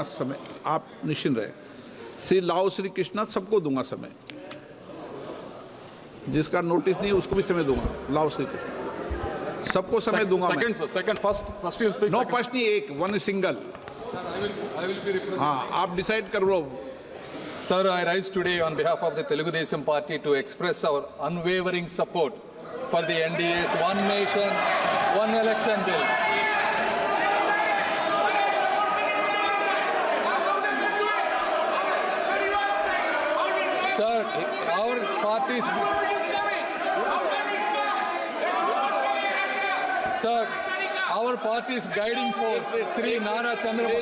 समय आप निश्चिंत रहे। श्री लाओ श्री कृष्णा सबको दूंगा समय, जिसका नोटिस नहीं उसको भी समय दूंगा। लाओ श्री कृष्णा सबको समय दूंगा मैं। Second, first you speak. No first नहीं, एक one single. I will be representing. हाँ आप डिसाइड कर लो। Sir, I rise today on behalf of the Telugu Desam Party to express our unwavering support for the NDA's One Nation, One Election bill. Sir, our party's... Sir, our party's guiding force, Sri Nara Chandrababu.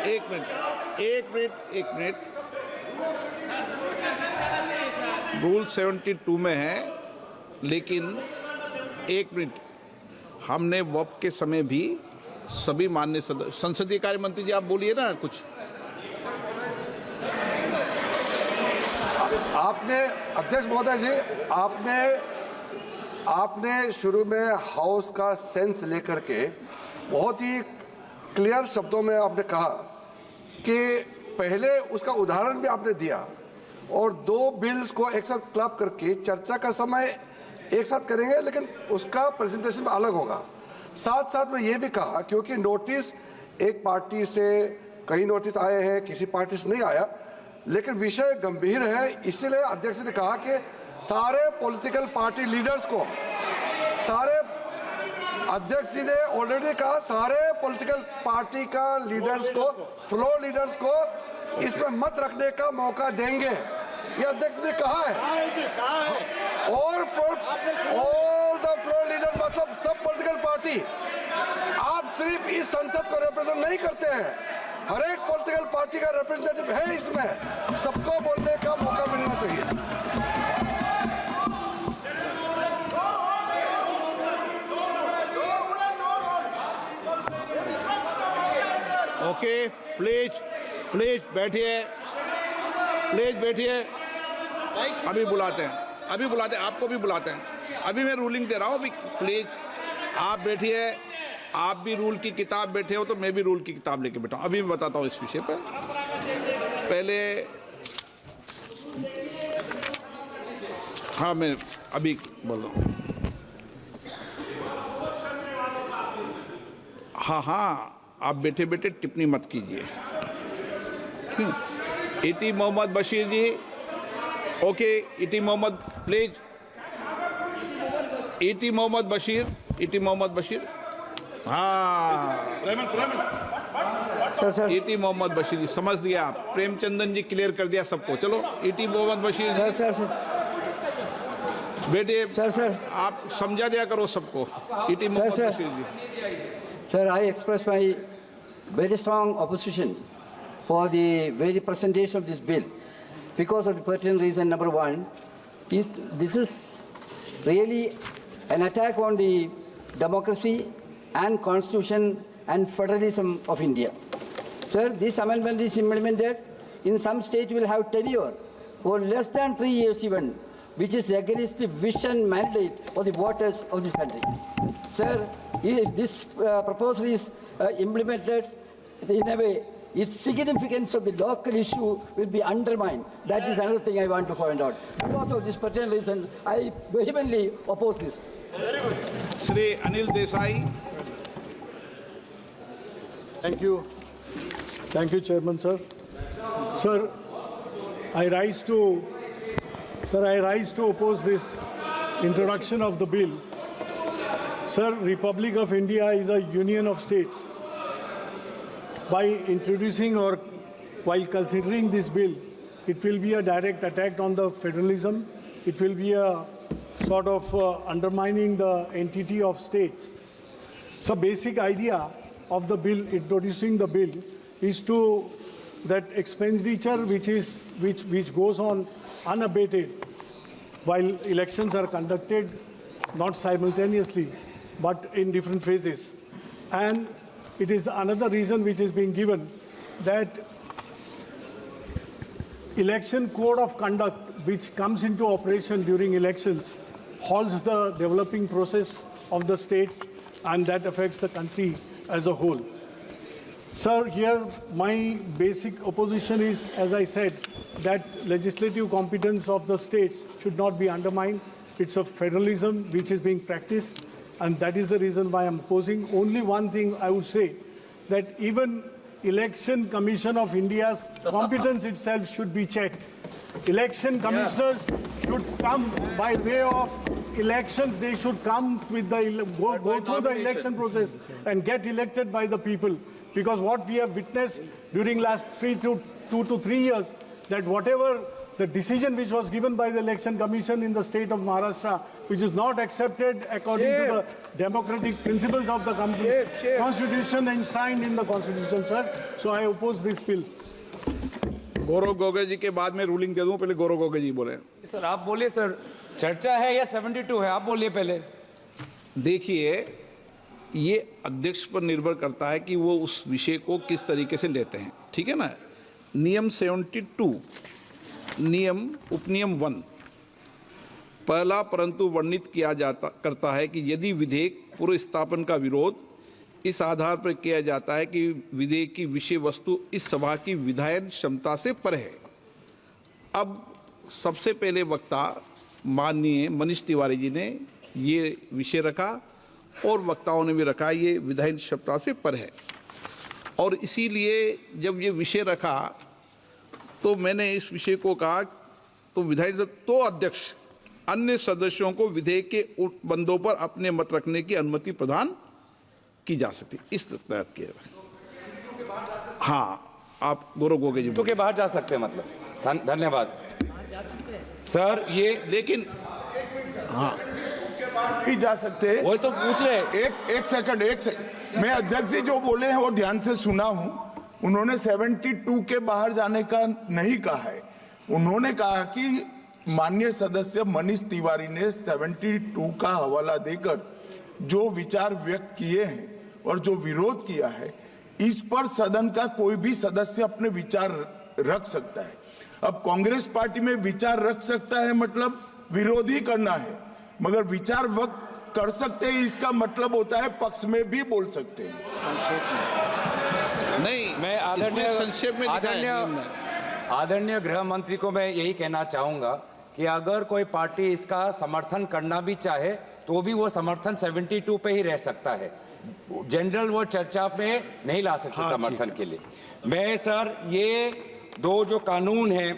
एक minute. Rule 72 में है, लेकिन एक minute, हमने वक्त के समय भी सभी माननीय संसदीय कार्य मंत्री जी आप बोलिए ना कुछ। आपने अध्यक्ष महोदय जी, आपने शुरू में हाउस का सेंस लेकर के बहुत ही क्लियर शब्दों में आपने कहा कि पहले उसका उदाहरण भी आपने दिया और दो बिल्स को एक साथ क्लब करके चर्चा का समय एक साथ करेंगे, लेकिन उसका प्रेजेंटेशन अलग होगा। साथ साथ में ये भी कहा, क्योंकि नोटिस एक पार्टी से कई नोटिस आए हैं, किसी पार्टी से नहीं आया, लेकिन विषय गंभीर है, इसीलिए अध्यक्ष ने कहा कि सारे पॉलिटिकल पार्टी लीडर्स को, सारे अध्यक्ष जी ने ऑलरेडी कहा सारे पॉलिटिकल पार्टी का लीडर्स को, फ्लोर लीडर्स को इसमें मत रखने का मौका देंगे, ये अध्यक्ष ने कहा है। और ऑल द फ्लोर लीडर्स मतलब सब पॉलिटिकल पार्टी, आप सिर्फ इस संसद को रिप्रेजेंट नहीं करते हैं, हर एक पॉलिटिकल पार्टी का रिप्रेजेंटेटिव है इसमें, सबको बोलने का मौका मिलना चाहिए। ओके, प्लीज बैठिए, अभी बुलाते हैं, आपको भी बुलाते हैं, अभी मैं रूलिंग दे रहा हूँ। अभी प्लीज आप बैठिए, आप भी रूल की किताब बैठे हो तो मैं भी रूल की किताब लेके बैठा हूँ। अभी मैं बताता हूँ इस विषय पर। पहले हाँ, मैं अभी बोल रहा हूँ। हाँ, आप बैठे बैठे टिप्पणी मत कीजिए। इटी मोहम्मद बशीर जी, ओके, इटी मोहम्मद प्लीज, इटी मोहम्मद बशीर, हाँ सर इटी मोहम्मद बशीर जी, समझ दिया आप। प्रेमचंदन जी क्लियर कर दिया सबको। चलो इटी मोहम्मद बशीर जी, सर बेटे सर आप समझा दिया करो सबको। इटी मोहम्मद बशीर जी। Sir, I express my very strong opposition for the very presentation of this bill because of the pertinent reason. Number one, this is really an attack on the democracy and constitution and federalism of India. Sir, this amendment is implemented in some state will have tenure for less than 3 years even, which is against the vision mandate of the voters of this country. Sir, if this proposal is implemented in a way, its significance of the local issue will be undermined. That is another thing I want to point out. Because of this particular reason, I vehemently oppose this. Shri Anil Desai. Thank you. Thank you, Chairman, sir. Sir, I rise to oppose this introduction of the bill. Sir, Republic of India is a union of states. By introducing or while considering this bill, it will be a direct attack on the federalism. It will be a sort of undermining the entity of states. So basic idea of the bill, introducing the bill, is to that expenditure which goes on unabated while elections are conducted, not simultaneously, but in different phases. And it is another reason which is being given that election code of conduct which comes into operation during elections halts the developing process of the states and that affects the country as a whole. Sir, here my basic opposition is, as I said, that legislative competence of the states should not be undermined. It's a federalism which is being practiced, and that is the reason why I'm opposing. Only one thing I would say, that even Election Commission of India's competence itself should be checked. Election commissioners should come by way of elections. They should come with the go through the election process and get elected by the people. Because what we have witnessed during last 2 to 3 years, that whatever the decision which was given by the Election Commission in the state of Maharashtra, which is not accepted according to the democratic principles of the Constitution enshrined in the Constitution, sir. So I oppose this bill. Gaurav Gogoi जी के बाद में ruling दे दूं, पहले गौरव गोगोई जी बोले। Sir आप बोलिए sir, चर्चा है या 72 है, आप बोलिए पहले। देखिए, ये अध्यक्ष पर निर्भर करता है कि वो उस विषय को किस तरीके से लेते हैं, ठीक है ना। नियम 72, नियम उपनियम 1 पहला परंतु वर्णित किया करता है कि यदि विधेयक पूर्व स्थापन का विरोध इस आधार पर किया जाता है कि विधेयक की विषय वस्तु इस सभा की विधायन क्षमता से परे है। अब सबसे पहले वक्ता माननीय मनीष तिवारी जी ने ये विषय रखा और वक्ताओं ने भी रखा ये विधायन क्षमता से परे है, और इसीलिए जब ये विषय रखा तो मैंने इस विषय को कहा तो विधायन तो अध्यक्ष अन्य सदस्यों को विधेयक के बंदों पर अपने मत रखने की अनुमति प्रदान की जा सकती, इस तहत किया। हाँ, आप गौरव गोगोई जी तो के बाहर जा सकते हैं, मतलब धन्यवाद सर। ये लेकिन हाँ भी जा सकते हैं, वही तो पूछ रहे। एक सेकंड मैं अध्यक्ष जी जो बोले हैं वो ध्यान से सुना हूं। उन्होंने 72 के बाहर जाने का नहीं कहा है। उन्होंने कहा कि माननीय सदस्य मनीष तिवारी ने 72 का हवाला देकर जो विचार व्यक्त किए हैं और जो विरोध किया है, इस पर सदन का कोई भी सदस्य अपने विचार रख सकता है। अब कांग्रेस पार्टी में विचार रख सकता है मतलब विरोध ही करना है, मगर विचार व्यक्त कर सकते हैं इसका मतलब होता है पक्ष में भी बोल सकते हैं। नहीं, मैं संक्षेप में आदरणीय गृह मंत्री को मैं यही कहना चाहूंगा कि अगर कोई पार्टी इसका समर्थन करना भी चाहे तो भी वो समर्थन 72 पे ही रह सकता है, जनरल वो चर्चा में नहीं ला सकते। हाँ, समर्थन के लिए मैं सर ये दो जो कानून है,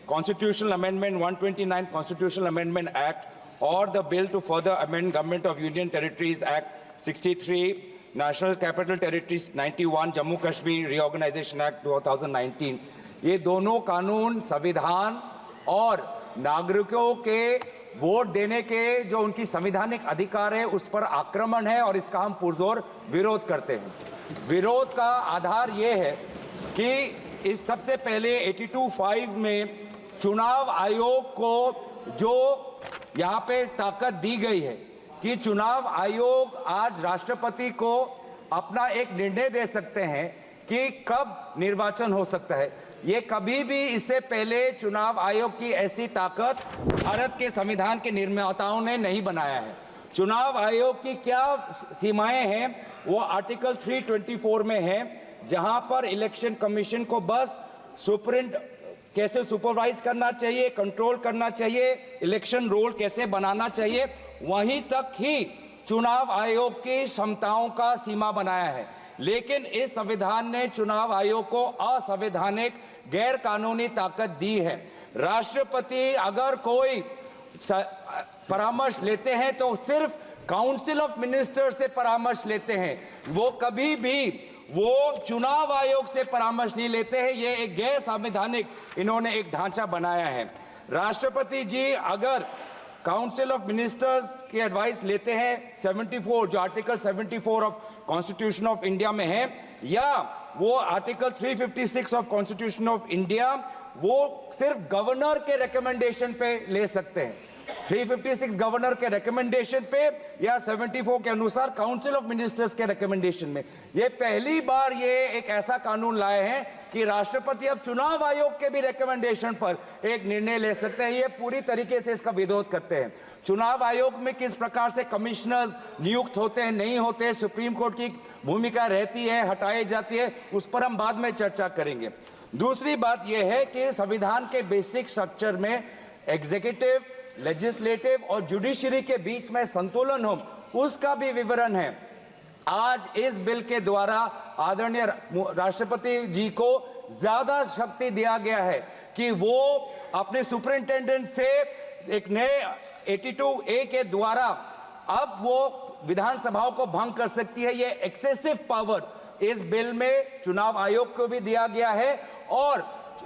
constitutional amendment 129 constitutional amendment act और the bill to further amend government of union territories act 63, national capital territories 91, Jammu Kashmir reorganisation act 2019, ये दोनों कानून संविधान और नागरिकों के वोट देने के जो उनकी संवैधानिक अधिकार है उस पर आक्रमण है, और इसका हम पुरजोर विरोध करते हैं। विरोध का आधार ये है कि इस सबसे पहले 82(5) में चुनाव आयोग को जो यहाँ पे ताकत दी गई है कि चुनाव आयोग आज राष्ट्रपति को अपना एक निर्णय दे सकते हैं कि कब निर्वाचन हो सकता है। ये कभी भी इससे पहले चुनाव आयोग की ऐसी ताकत भारत के संविधान के निर्माताओं ने नहीं बनाया है। चुनाव आयोग की क्या सीमाएं हैं वो आर्टिकल 324 में है, जहां पर इलेक्शन कमीशन को बस कैसे सुपरवाइज करना चाहिए, कंट्रोल करना चाहिए, इलेक्शन रोल कैसे बनाना चाहिए, वहीं तक ही चुनाव आयोग की क्षमताओं का सीमा बनाया है। लेकिन इस संविधान ने चुनाव आयोग को असंवैधानिक गैर कानूनी ताकत दी है। राष्ट्रपति अगर कोई परामर्श लेते हैं तो सिर्फ काउंसिल ऑफ मिनिस्टर से परामर्श लेते हैं, वो कभी भी वो चुनाव आयोग से परामर्श नहीं लेते हैं। ये एक गैर संवैधानिक इन्होंने एक ढांचा बनाया है। राष्ट्रपति जी अगर काउंसिल ऑफ मिनिस्टर्स की एडवाइस लेते हैं 74 जो article 74 of constitution of India में है, या वो article 356 of constitution of India, वो सिर्फ गवर्नर के रिकमेंडेशन पे ले सकते हैं। 356 गवर्नर के रिकमेंडेशन पे या 74 के अनुसार काउंसिल ऑफ मिनिस्टर्स के रिकमेंडेशन में। ये पहली बार ये एक ऐसा कानून लाए हैं कि राष्ट्रपति अब चुनाव आयोग के भी रिकमेंडेशन पर एक निर्णय ले सकते हैं। ये पूरी तरीके से इसका विरोध करते हैं। चुनाव आयोग में किस प्रकार से कमिश्नर्स नियुक्त होते हैं, नहीं होते हैं, सुप्रीम कोर्ट की भूमिका रहती है, हटाई जाती है, उस पर हम बाद में चर्चा करेंगे। दूसरी बात यह है कि संविधान के बेसिक स्ट्रक्चर में एग्जीक्यूटिव, लेजिस्लेटिव और जुडिशरी के बीच में संतुलन हो, उसका भी विवरण है। आज इस बिल के द्वारा आदरणीय राष्ट्रपति जी को ज्यादा शक्ति दिया गया है कि वो अपने सुपरिंटेंडेंट से एक नए 82A के द्वारा अब वो विधानसभाओं को भंग कर सकती है। ये एक्सेसिव पावर इस बिल में चुनाव आयोग को भी दिया गया है और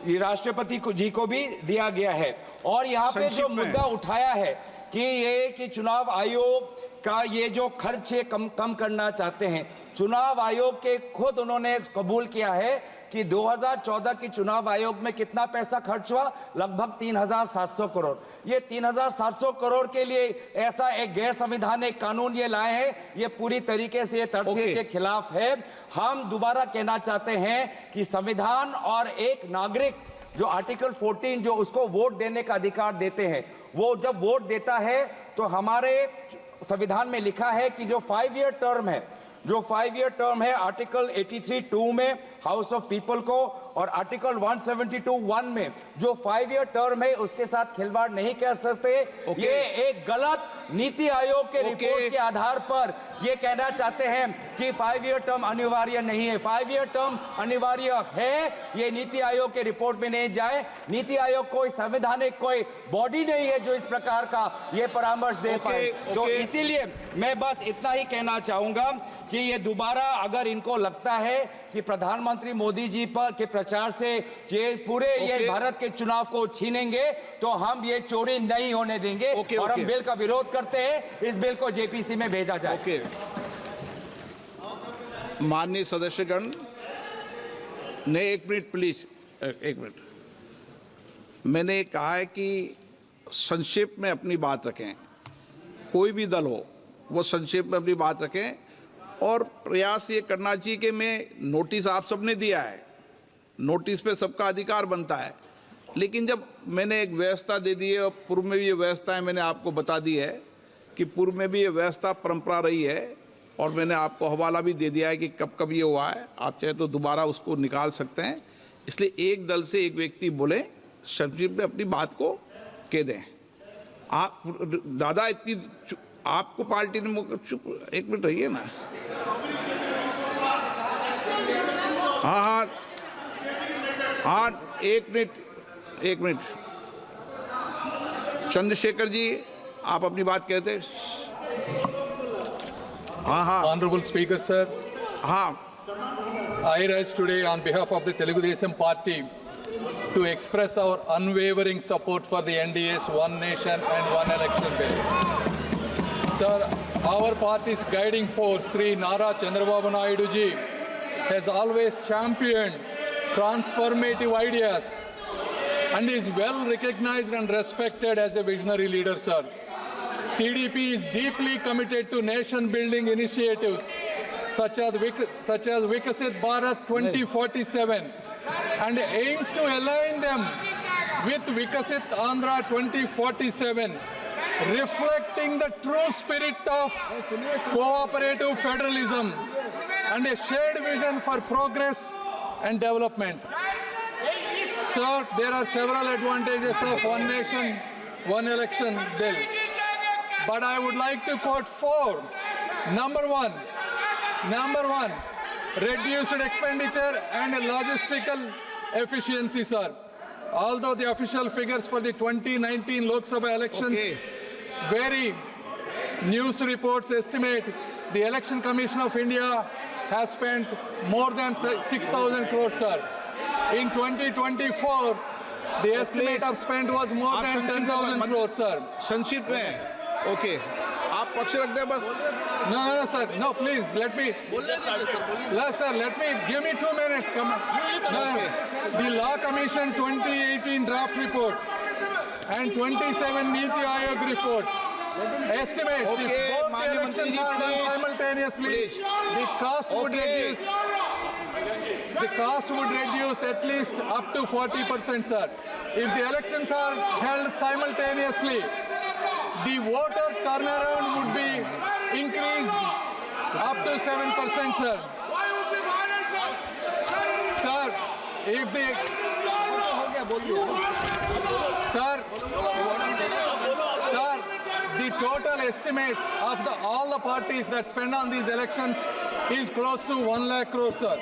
राष्ट्रपति जी को भी दिया गया है। और यहाँ पे जो मुद्दा उठाया है कि चुनाव आयोग का ये जो खर्च है कम करना चाहते हैं, चुनाव आयोग के खुद उन्होंने कबूल किया है कि 2014 की चुनाव आयोग में कितना पैसा खर्च हुआ, लगभग 3,700 करोड़। ये 3,700 करोड़ के लिए ऐसा एक गैर संवैधानिक कानून ये लाए हैं, ये पूरी तरीके से तथ्य के खिलाफ है। हम दोबारा कहना चाहते हैं कि संविधान और एक नागरिक जो आर्टिकल 14 जो उसको वोट देने का अधिकार देते हैं, वो जब वोट देता है तो हमारे संविधान में लिखा है कि जो 5 ईयर टर्म है आर्टिकल 83(2) में हाउस ऑफ पीपल को और आर्टिकल 172(1) में जो 5 ईयर टर्म है उसके साथ खिलवाड़ नहीं कर सकते। ये एक गलत नीति आयोग के रिपोर्ट के आधार पर ये कहना चाहते हैं कि 5 ईयर टर्म अनिवार्य नहीं है। 5 ईयर टर्म अनिवार्य है, ये नीति आयोग के रिपोर्ट में नहीं जाए। नीति आयोग कोई संवैधानिक कोई बॉडी नहीं है जो इस प्रकार का ये परामर्श दे पाए। तो इसीलिए मैं बस इतना ही कहना चाहूंगा कि ये दोबारा अगर इनको लगता है कि प्रधानमंत्री मोदी जी पर के प्रचार से ये पूरे ये भारत के चुनाव को छीनेंगे तो हम ये चोरी नहीं होने देंगे और हम बिल का विरोध करते हैं। इस बिल को जेपीसी में भेजा जाए। माननीय सदस्यगण ने 1 मिनट प्लीज, 1 मिनट। मैंने कहा है कि संक्षेप में अपनी बात रखें, कोई भी दल हो वो संक्षेप में अपनी बात रखें और प्रयास ये करना चाहिए कि मैं नोटिस आप सबने दिया है, नोटिस पे सबका अधिकार बनता है, लेकिन जब मैंने एक व्यवस्था दे दी है और पूर्व में भी ये व्यवस्था है, मैंने आपको बता दी है कि पूर्व में भी ये व्यवस्था परंपरा रही है और मैंने आपको हवाला भी दे दिया है कि कब कब ये हुआ है, आप चाहे तो दोबारा उसको निकाल सकते हैं। इसलिए एक दल से एक व्यक्ति बोले, संक्षिप्त में अपनी बात को कह दें। आप दादा इतनी आपको पार्टी ने चुप 1 मिनट रहिए ना। हाँ, 1 मिनट। चंद्रशेखर जी आप अपनी बात कहते। हाँ। Honorable Speaker, sir. हाँ। I rise today on behalf of the Telugu Desam Party to express our unwavering support for the NDA's One Nation and One Election bill. Sir, our party's guiding force, Sri Nara Chandrababu Naidu ji, has always championed transformative ideas and is well recognized and respected as a visionary leader, sir. TDP is deeply committed to nation-building initiatives such as Vikasit Bharat 2047 and aims to align them with Vikasit Andhra 2047, reflecting the true spirit of cooperative federalism and a shared vision for progress and development. Sir, there are several advantages of One Nation, One Election bill, but I would like to quote 4. Number one, reduced expenditure and logistical efficiency, sir. Although the official figures for the 2019 Lok Sabha elections vary, news reports estimate the Election Commission of India has spent more than 6,000 crores, sir. In 2024, the estimate of spend was more than 10,000 crores, sir. संक्षिप्त में, okay, आप पक्ष रख दें बस। No, sir. No, please, let me. No, sir, give me 2 minutes. Come on. No. The Law Commission 2018 draft report and 27 Niti Aayog report estimates Okay, if both the Manya elections Mantriji, are done please. simultaneously, Please. the cost would Okay. reduce at least up to 40%, sir. If the elections are held simultaneously, the voter turnaround would be increased up to 7%, sir. Sir, if the Sir, the total estimates of all the parties that spend on these elections is close to 1 lakh crore, sir.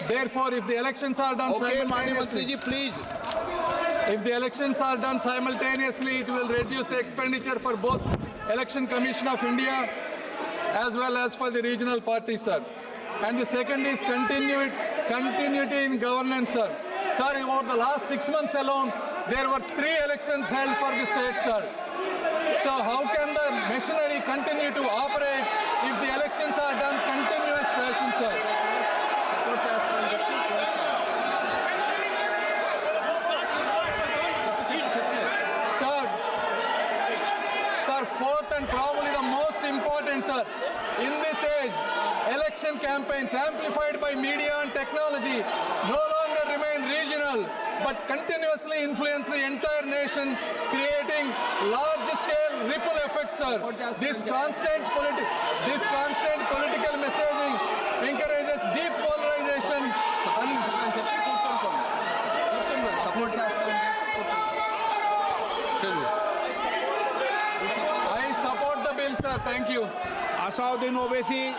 Therefore, if the elections are done Okay, Manya simultaneously, Mantriji, please. if the elections are done simultaneously, it will reduce the expenditure for both Election Commission of India as well as for the regional parties, sir. And the second is continuity in governance, sir. Sir, over the last 6 months alone, there were 3 elections held for the state, sir. So how can the machinery continue to operate if the elections are done continuous fashion, sir? Sir, fourth and probably the most important, sir, in this age, election campaigns amplified by media and technology no longer remain regional, but continuously influence the entire nation, creating large-scale ripple effects, sir. This constant political messaging encourages deep polarization I support the bill, sir. Thank you. Asauddin Owaisi.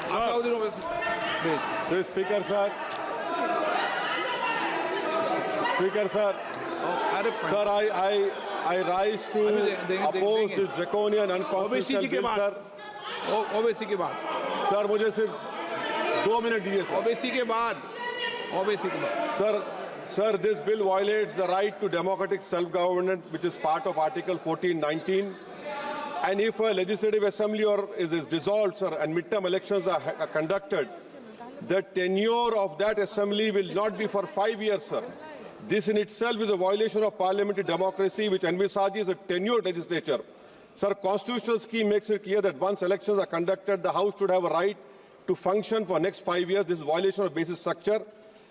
Asauddin Owaisi. Please. Speaker sir. Speaker sir. Sir, I rise to oppose this draconian Owaisi unconstitutional जी के bill, बाद sir. Owaisi के बाद sir मुझे सिर्फ 2 minute दीजिए sir. Owaisi के बाद ओवैसी के बाद Sir, this bill violates the right to democratic self-government, which is part of Article 1419. And if a legislative assembly is dissolved, sir, and midterm elections are conducted, the tenure of that assembly will not be for 5 years, sir. This in itself is a violation of parliamentary democracy, which envisages a tenured legislature. Sir, constitutional scheme makes it clear that once elections are conducted, the House should have a right to function for next 5 years. This is a violation of basic structure.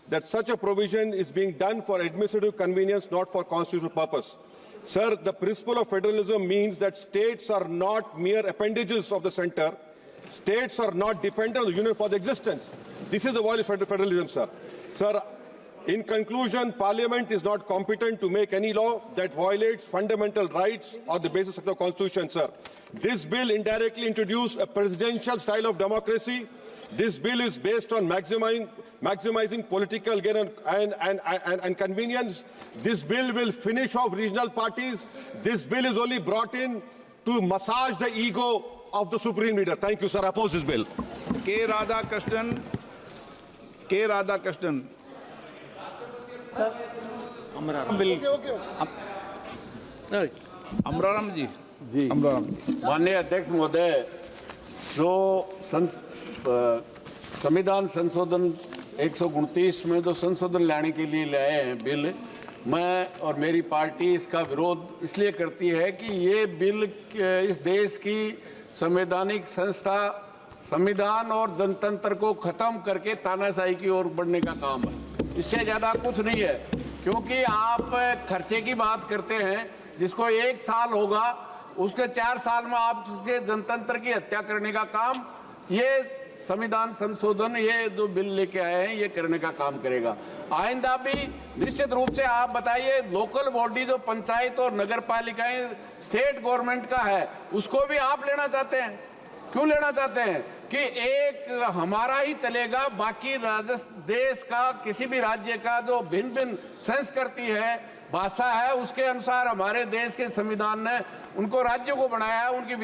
That such a provision is being done for administrative convenience, not for constitutional purpose. Sir, the principle of federalism means that states are not mere appendages of the center. States are not dependent on the union for their existence. This is the violation of federalism, sir. Sir, in conclusion, Parliament is not competent to make any law that violates fundamental rights or the basis of the Constitution, sir. This bill indirectly introduced a presidential style of democracy. This bill is based on maximizing political gain and convenience. This bill will finish off regional parties. This bill is only brought in to massage the ego of the supreme leader. Thank you, sir. I oppose this bill. K. Radhakrishnan. Amraram जी. माननीय अध्यक्ष महोदय, जो संविधान संशोधन 129 में जो संशोधन लाने के लिए लाए हैं बिल, मैं और मेरी पार्टी इसका विरोध इसलिए करती है कि ये बिल इस देश की संवैधानिक संस्था संविधान और जनतंत्र को खत्म करके तानाशाही की ओर बढ़ने का काम है। इससे ज्यादा कुछ नहीं है, क्योंकि आप खर्चे की बात करते हैं, जिसको 1 साल होगा उसके 4 साल में आपके जनतंत्र की हत्या करने का काम ये संविधान संशोधन, ये जो बिल लेके आए हैं, ये करने का काम करेगा। आइंदा भी निश्चित रूप से आप बताइए, लोकल बॉडी जो पंचायत और नगर पालिकाएं स्टेट गवर्नमेंट का है, उसको भी आप लेना चाहते हैं। क्यों लेना चाहते हैं कि एक हमारा ही चलेगा, बाकी देश का किसी भी राज्य का जो भिन्न भिन्न संस्कृति है, भाषा है, उसके अनुसार हमारे देश के संविधान ने उनको राज्यों को बनाया है, उनकी